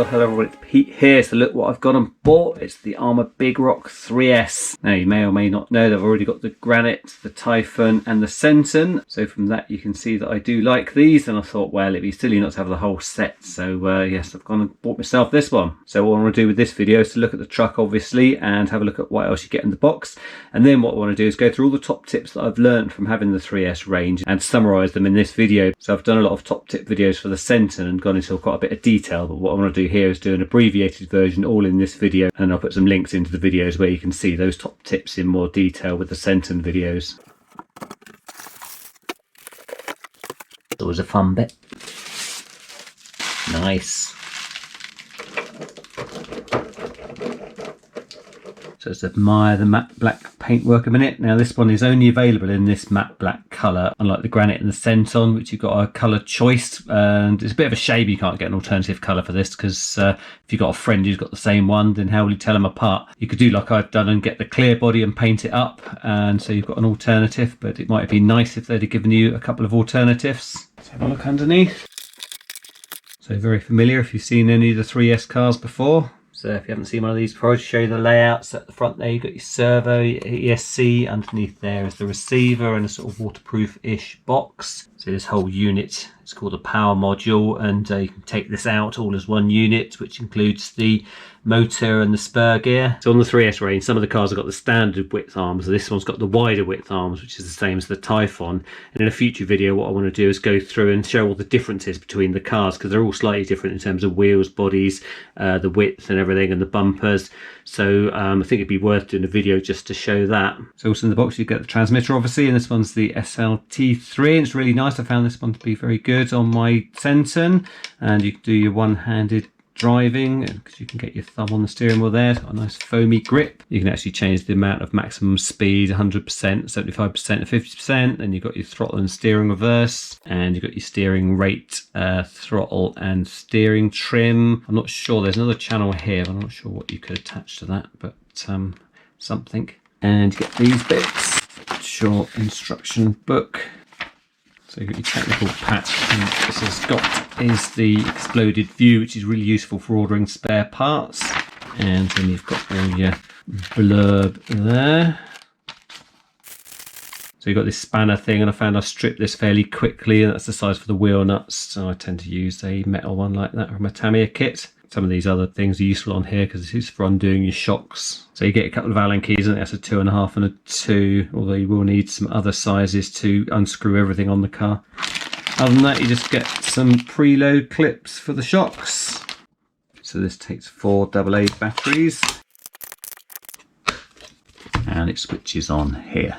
Well, hello everyone, it's Pete here. So look what I've got on board. It's the Arrma Big Rock 3S. Now you may or may not know that I've already got the Granite, the Typhon and the Senton. So from that you can see that I do like these, and I thought, well, it'd be silly not to have the whole set. So yes, I've gone and bought myself this one. So what I want to do with this video is to look at the truck obviously and have a look at what else you get in the box. And then what I want to do is go through all the top tips that I've learned from having the 3S range and summarise them in this video. So I've done a lot of top tip videos for the Senton and gone into quite a bit of detail, but what I want to do here is do an abbreviated version all in this video, and I'll put some links into the videos where you can see those top tips in more detail with the Senton videos. It's always a fun bit. Nice. So let's admire the matte black paintwork a minute. Now this one is only available in this matte black colour, unlike the Granite and the Senton, which you've got a colour choice, and it's a bit of a shame you can't get an alternative colour for this, because if you've got a friend who's got the same one, then how will you tell them apart? You could do like I've done and get the clear body and paint it up, and so you've got an alternative, but it might be nice if they'd have given you a couple of alternatives. Let's have a look underneath. So very familiar if you've seen any of the 3S cars before. So if you haven't seen one of these before, I'll show you the layouts. At the front there you've got your servo, your ESC, underneath there is the receiver and a sort of waterproof-ish box. So this whole unit is called a power module, and you can take this out all as one unit, which includes the motor and the spur gear. So on the 3S range, some of the cars have got the standard width arms, this one's got the wider width arms, which is the same as the Typhon. And in a future video what I want to do is go through and show all the differences between the cars, because they're all slightly different in terms of wheels, bodies, the width and everything, and the bumpers. So I think it'd be worth doing a video just to show that. So also in the box you get the transmitter obviously, and this one's the SLT3, and it's really nice. I found this one to be very good on my Senton, and you can do your one-handed driving because you can get your thumb on the steering wheel there. It's got a nice foamy grip. You can actually change the amount of maximum speed, 100%, 75% and 50%. Then you've got your throttle and steering reverse, and you've got your steering rate, throttle and steering trim. I'm not sure, there's another channel here, but I'm not sure what you could attach to that, but something. And you get these bits, short instruction book. So you've got your technical pack, and this has got is the exploded view, which is really useful for ordering spare parts. And then you've got all your blurb there. So you've got this spanner thing, and I found I stripped this fairly quickly, and that's the size for the wheel nuts. So I tend to use a metal one like that from a Tamiya kit. Some of these other things are useful on here because this is for undoing your shocks. So you get a couple of Allen keys, and that's a 2.5 and a 2, although you will need some other sizes to unscrew everything on the car. Other than that, you just get some preload clips for the shocks. So this takes 4 AA batteries, and it switches on here.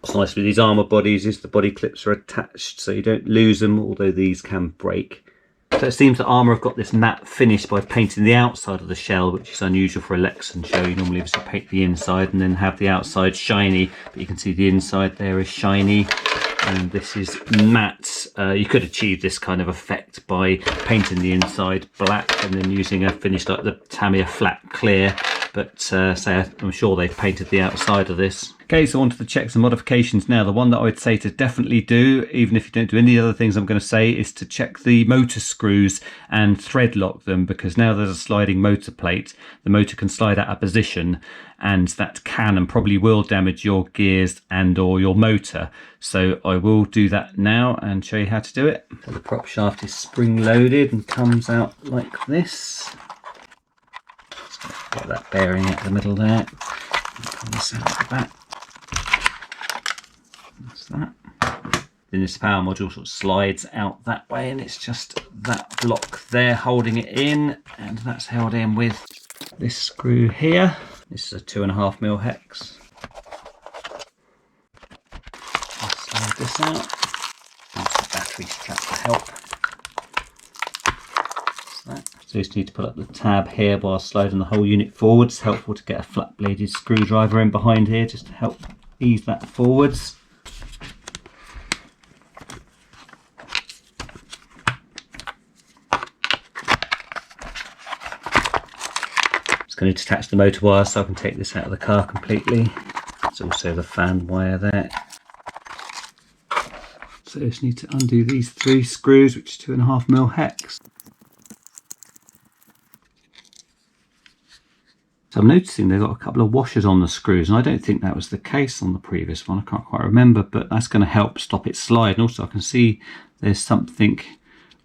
What's nice with these Arrma bodies is the body clips are attached, so you don't lose them, although these can break. So it seems that Arrma have got this matte finish by painting the outside of the shell, which is unusual for a Lexan show. You normally obviously paint the inside and then have the outside shiny, but you can see the inside there is shiny, and this is matte. You could achieve this kind of effect by painting the inside black and then using a finish like the Tamiya flat clear, but say I'm sure they've painted the outside of this. Okay, so on to the checks and modifications now. The one that I would say to definitely do, even if you don't do any other things I'm going to say, is to check the motor screws and thread lock them, because now there's a sliding motor plate, the motor can slide out of position, and that can and probably will damage your gears and or your motor. So I will do that now and show you how to do it. So the prop shaft is spring loaded and comes out like this. So get that bearing out the middle there. Pull this out the back. That's that. Then this power module sort of slides out that way, and it's just that block there holding it in, and that's held in with this screw here. This is a 2.5mm hex. I'll slide this out. That's the battery strap to help. That. So you just need to put up the tab here while sliding the whole unit forwards. It's helpful to get a flat bladed screwdriver in behind here just to help ease that forwards. Just going to detach the motor wire so I can take this out of the car completely. There's also the fan wire there. So I just need to undo these 3 screws, which is 2.5mm hex. So I'm noticing they've got a couple of washers on the screws, and I don't think that was the case on the previous one. I can't quite remember, but that's going to help stop it slide. And also I can see there's something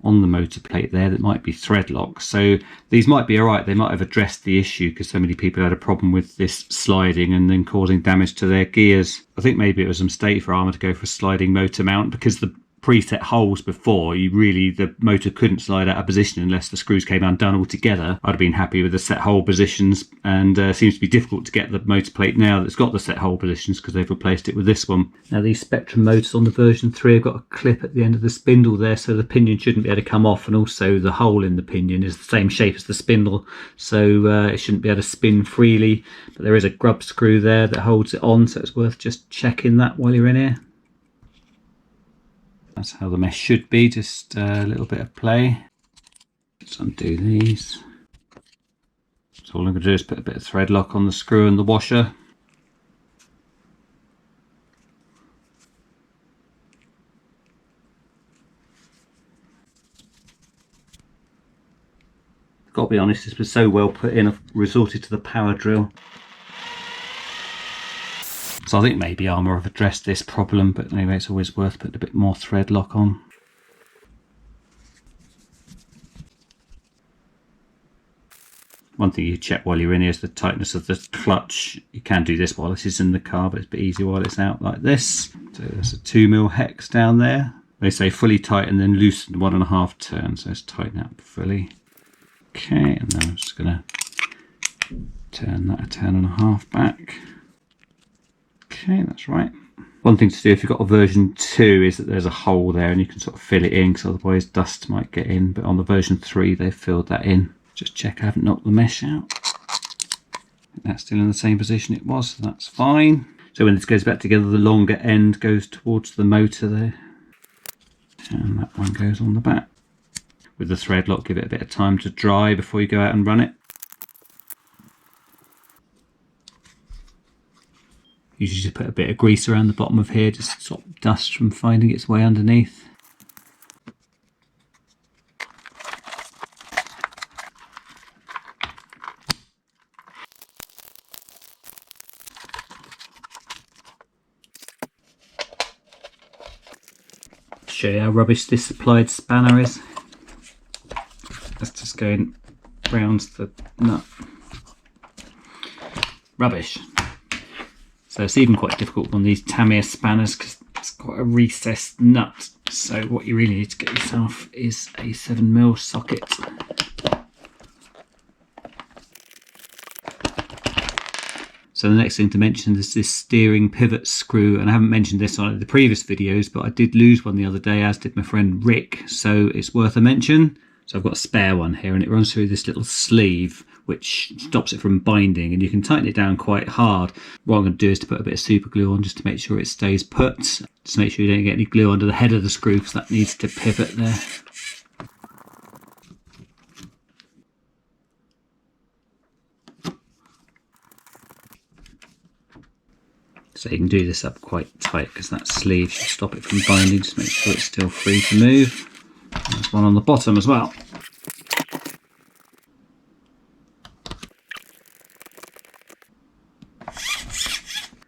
on the motor plate there that might be thread lock. So these might be all right. They might have addressed the issue because so many people had a problem with this sliding and then causing damage to their gears. I think maybe it was a mistake for Arrma to go for a sliding motor mount, because the preset holes before, the motor couldn't slide out of position unless the screws came undone altogether. I'd have been happy with the set hole positions, and seems to be difficult to get the motor plate now that's got the set hole positions because they've replaced it with this one. Now these Spectrum motors on the version 3 have got a clip at the end of the spindle there, so the pinion shouldn't be able to come off, and also the hole in the pinion is the same shape as the spindle, so it shouldn't be able to spin freely. But there is a grub screw there that holds it on, so it's worth just checking that while you're in here. That's how the mesh should be, just a little bit of play. Let's undo these. So all I'm going to do is put a bit of thread lock on the screw and the washer. I've got to be honest, this was so well put in, I've resorted to the power drill. So I think maybe Arrma have addressed this problem, but anyway, it's always worth putting a bit more thread lock on. One thing you check while you're in here is the tightness of the clutch. You can do this while this is in the car, but it's a bit easier while it's out like this. So there's a 2mm hex down there. They say fully tighten, then loosen 1.5 turns. So let's tighten up fully. Okay, and then I'm just going to turn that a turn and a half back. Okay, that's right. One thing to do if you've got a version 2 is that there's a hole there and you can sort of fill it in, because otherwise dust might get in. But on the version 3 they've filled that in. Just check I haven't knocked the mesh out. That's still in the same position it was, so that's fine. So when this goes back together, the longer end goes towards the motor there. And that one goes on the back. With the thread lock, give it a bit of time to dry before you go out and run it. Usually just put a bit of grease around the bottom of here, just to stop dust from finding its way underneath. Show you how rubbish this supplied spanner is. That's just going round the nut. Rubbish. So it's even quite difficult on these Tamiya spanners because it's quite a recessed nut. So what you really need to get yourself is a 7mm socket. So the next thing to mention is this steering pivot screw, and I haven't mentioned this on the previous videos, but I did lose one the other day, as did my friend Rick, so it's worth a mention. So I've got a spare one here, and it runs through this little sleeve which stops it from binding, and you can tighten it down quite hard. What I'm going to do is to put a bit of super glue on just to make sure it stays put. Just make sure you don't get any glue under the head of the screw, because that needs to pivot there. So you can do this up quite tight because that sleeve should stop it from binding. Just make sure it's still free to move. There's one on the bottom as well.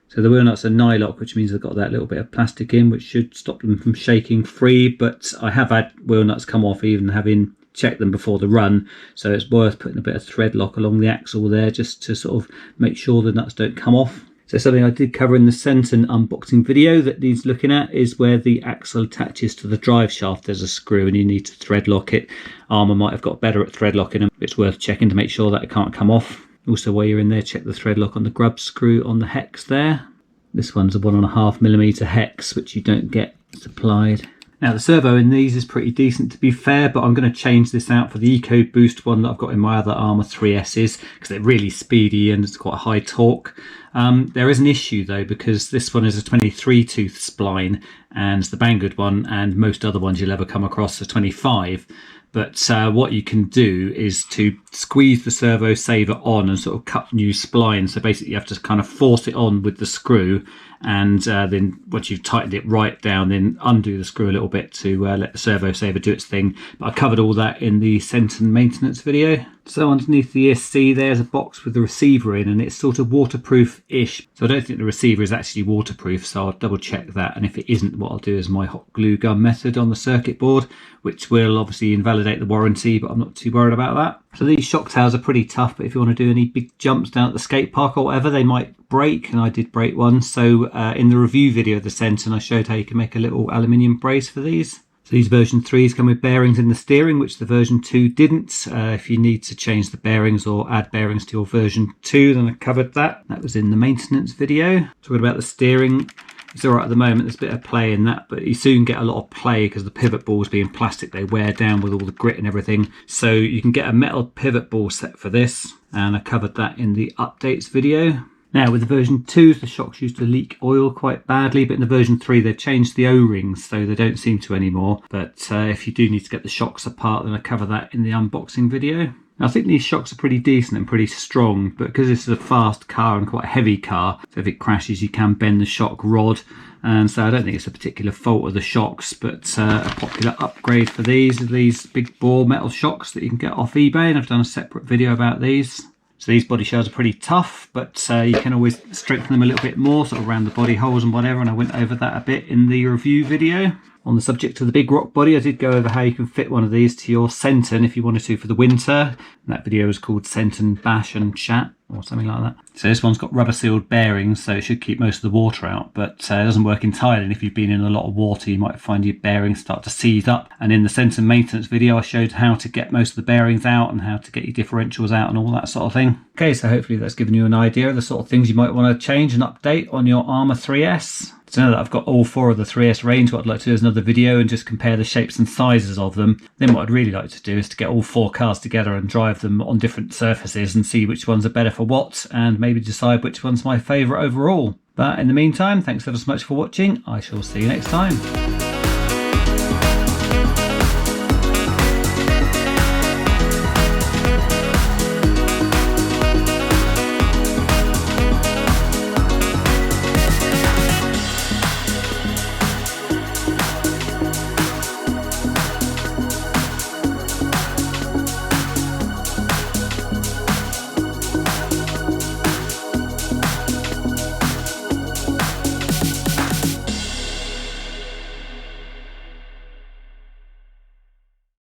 So the wheel nuts are nylock, which means they've got that little bit of plastic in, which should stop them from shaking free. But I have had wheel nuts come off, even having checked them before the run. So it's worth putting a bit of thread lock along the axle there, just to sort of make sure the nuts don't come off. So something I did cover in the Senton unboxing video that needs looking at is where the axle attaches to the drive shaft. There's a screw and you need to thread lock it. Arrma might have got better at thread locking them. It's worth checking to make sure that it can't come off. Also, while you're in there, check the thread lock on the grub screw on the hex there. This one's a 1.5mm hex, which you don't get supplied. Now the servo in these is pretty decent, to be fair, but I'm going to change this out for the EcoBoost one that I've got in my other Arrma 3Ss, because they're really speedy and it's got a high torque. There is an issue though, because this one is a 23 tooth spline, and the Banggood one and most other ones you'll ever come across are 25. But what you can do is to squeeze the servo saver on and sort of cut new splines. So basically you have to kind of force it on with the screw, and then once you've tightened it right down, then undo the screw a little bit to let the servo saver do its thing. But I covered all that in the Senton maintenance video. So underneath the ESC there's a box with the receiver in, and it's sort of waterproof-ish. So I don't think the receiver is actually waterproof, so I'll double check that, and if it isn't, what I'll do is my hot glue gun method on the circuit board, which will obviously invalidate the warranty, but I'm not too worried about that. So these shock towers are pretty tough, but if you want to do any big jumps down at the skate park or whatever, they might break, and I did break one. So in the review video of the Senton, I showed how you can make a little aluminium brace for these. So these version 3s come with bearings in the steering, which the version 2 didn't. If you need to change the bearings or add bearings to your version 2, then I covered that. That was in the maintenance video. Talking about the steering, it's all right at the moment, there's a bit of play in that, but you soon get a lot of play because the pivot balls being plastic, they wear down with all the grit and everything. So you can get a metal pivot ball set for this, and I covered that in the updates video. Now with the version 2s, the shocks used to leak oil quite badly, but in the version 3 they've changed the O-rings, so they don't seem to anymore. But if you do need to get the shocks apart, then I cover that in the unboxing video. Now, I think these shocks are pretty decent and pretty strong, but because this is a fast car and quite a heavy car, so if it crashes you can bend the shock rod, and so I don't think it's a particular fault of the shocks, but a popular upgrade for these are these big bore metal shocks that you can get off eBay, and I've done a separate video about these. So these body shells are pretty tough, but you can always strengthen them a little bit more, sort of around the body holes and whatever, and I went over that a bit in the review video. On the subject of the big rock body, I did go over how you can fit one of these to your Senton if you wanted to for the winter. And that video is called Senton Bash and Chat, or something like that. So this one's got rubber sealed bearings, so it should keep most of the water out, but it doesn't work entirely. And if you've been in a lot of water, you might find your bearings start to seize up. And in the Senton maintenance video, I showed how to get most of the bearings out and how to get your differentials out and all that sort of thing. Okay, so hopefully that's given you an idea of the sort of things you might want to change and update on your Arrma 3S. So now that I've got all 4 of the 3S range, what I'd like to do is another video and just compare the shapes and sizes of them. Then what I'd really like to do is to get all 4 cars together and drive them on different surfaces and see which ones are better for what, and maybe decide which one's my favourite overall. But in the meantime, thanks ever so much for watching. I shall see you next time.